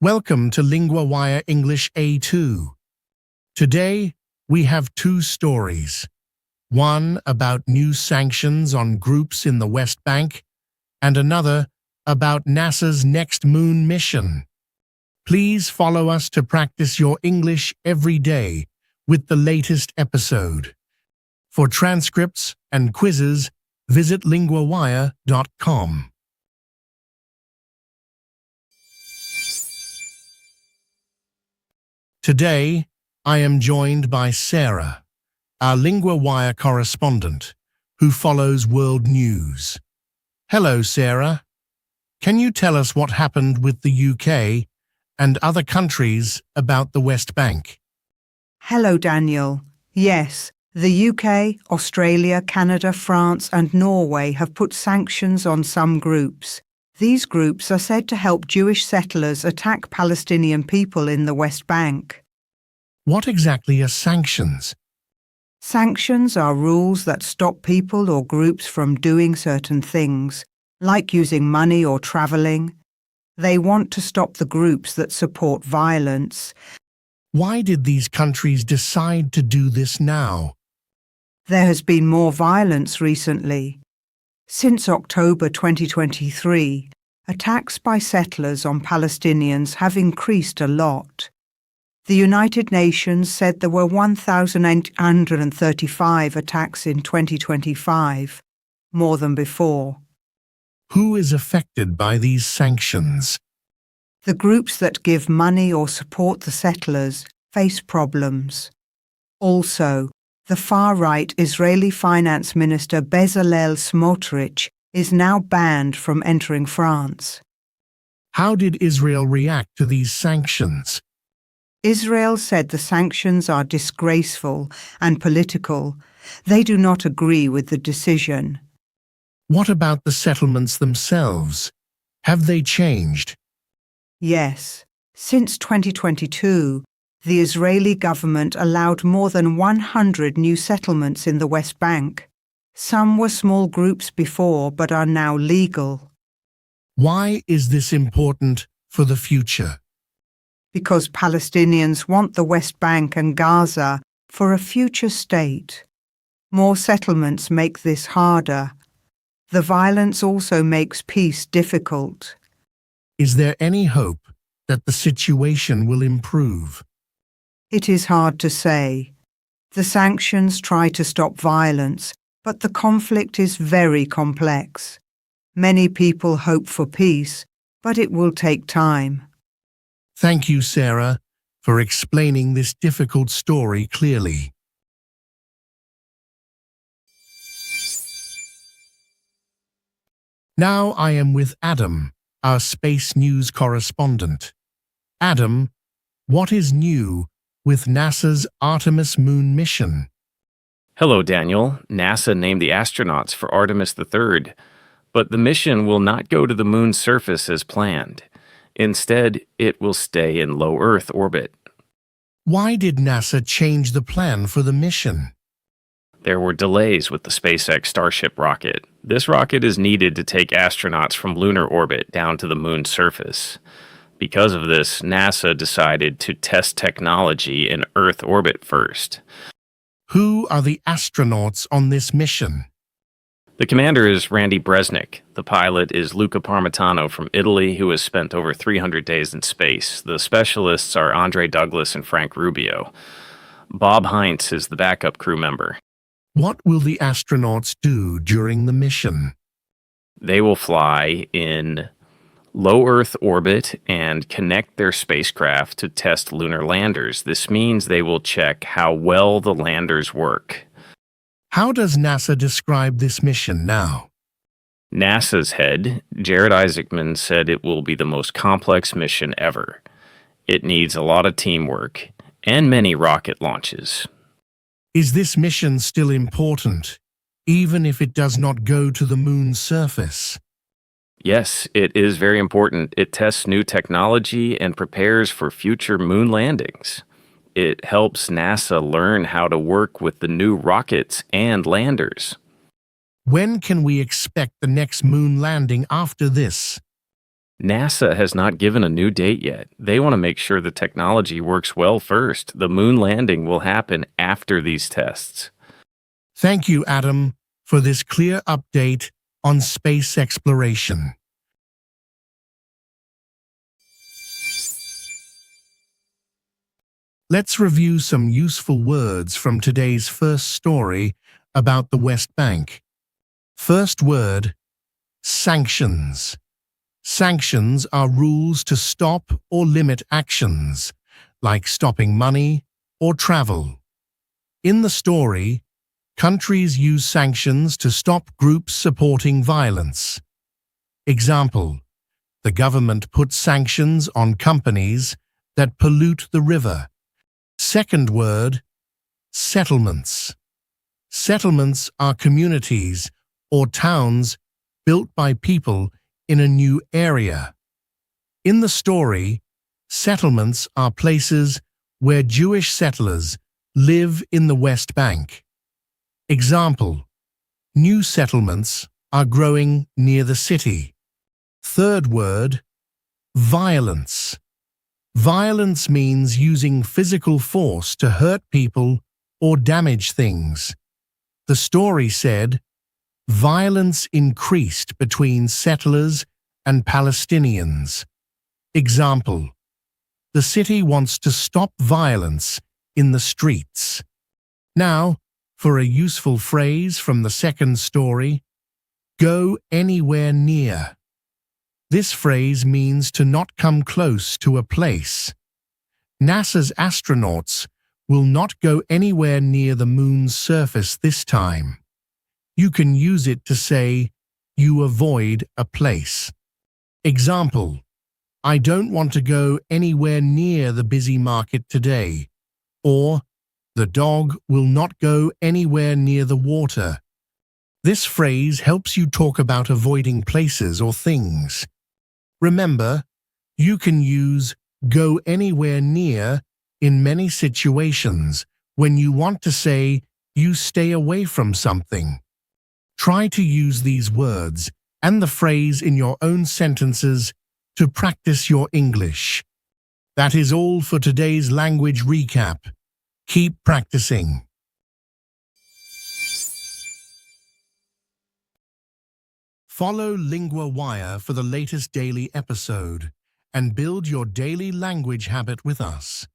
Welcome to LinguaWire English A2. Today, we have two stories. One about new sanctions on groups in the West Bank, and another about NASA's next moon mission. Please follow us to practice your English every day with the latest episode. For transcripts and quizzes, visit LinguaWire.com. Today, I am joined by Sarah, our LinguaWire correspondent, who follows world news. Hello, Sarah. Can you tell us what happened with the UK and other countries about the West Bank? Hello, Daniel. Yes, the UK, Australia, Canada, France and Norway have put sanctions on some groups. These groups are said to help Jewish settlers attack Palestinian people in the West Bank. What exactly are sanctions? Sanctions are rules that stop people or groups from doing certain things, like using money or travelling. They want to stop the groups that support violence. Why did these countries decide to do this now? There has been more violence recently. Since October 2023, attacks by settlers on Palestinians have increased a lot. The United Nations said there were 1,835 attacks in 2025, more than before. Who is affected by these sanctions? The groups that give money or support the settlers face problems. Also, the far-right Israeli Finance Minister Bezalel Smotrich is now banned from entering France. How did Israel react to these sanctions? Israel said the sanctions are disgraceful and political. They do not agree with the decision. What about the settlements themselves? Have they changed? Yes. Since 2022, the Israeli government allowed more than 100 new settlements in the West Bank. Some were small groups before but are now legal. Why is this important for the future? Because Palestinians want the West Bank and Gaza for a future state. More settlements make this harder. The violence also makes peace difficult. Is there any hope that the situation will improve? It is hard to say. The sanctions try to stop violence, but the conflict is very complex. Many people hope for peace, but it will take time. Thank you, Sarah, for explaining this difficult story clearly. Now I am with Adam, our space news correspondent. Adam, what is new with NASA's Artemis moon mission? Hello, Daniel. NASA named the astronauts for Artemis III, but the mission will not go to the moon's surface as planned. Instead, it will stay in low Earth orbit. Why did NASA change the plan for the mission? There were delays with the SpaceX Starship rocket. This rocket is needed to take astronauts from lunar orbit down to the moon's surface. Because of this, NASA decided to test technology in Earth orbit first. Who are the astronauts on this mission? The commander is Randy Bresnik. The pilot is Luca Parmitano from Italy, who has spent over 300 days in space. The specialists are Andre Douglas and Frank Rubio. Bob Heinz is the backup crew member. What will the astronauts do during the mission? They will fly in low Earth orbit and connect their spacecraft to test lunar landers. This means they will check how well the landers work. How does NASA describe this mission now? NASA's head, Jared Isaacman, said it will be the most complex mission ever. It needs a lot of teamwork and many rocket launches. Is this mission still important, even if it does not go to the moon's surface? Yes, it is very important. It tests new technology and prepares for future moon landings. It helps NASA learn how to work with the new rockets and landers. When can we expect the next moon landing after this? NASA has not given a new date yet. They want to make sure the technology works well first. The moon landing will happen after these tests. Thank you, Adam, for this clear update on space exploration. Let's review some useful words from today's first story about the West Bank. First word, sanctions. Sanctions are rules to stop or limit actions, like stopping money or travel. In the story, countries use sanctions to stop groups supporting violence. Example, the government puts sanctions on companies that pollute the river. Second word, settlements. Settlements are communities or towns built by people in a new area. In the story, settlements are places where Jewish settlers live in the West Bank. Example, new settlements are growing near the city. Third word, violence. Violence means using physical force to hurt people or damage things. The story said, violence increased between settlers and Palestinians. Example, the city wants to stop violence in the streets. Now, for a useful phrase from the second story, go anywhere near. This phrase means to not come close to a place. NASA's astronauts will not go anywhere near the moon's surface this time. You can use it to say, you avoid a place. Example, I don't want to go anywhere near the busy market today. Or, the dog will not go anywhere near the water. This phrase helps you talk about avoiding places or things. Remember, you can use go anywhere near in many situations when you want to say you stay away from something. Try to use these words and the phrase in your own sentences to practice your English. That is all for today's language recap. Keep practicing. Follow LinguaWire for the latest daily episode and build your daily language habit with us.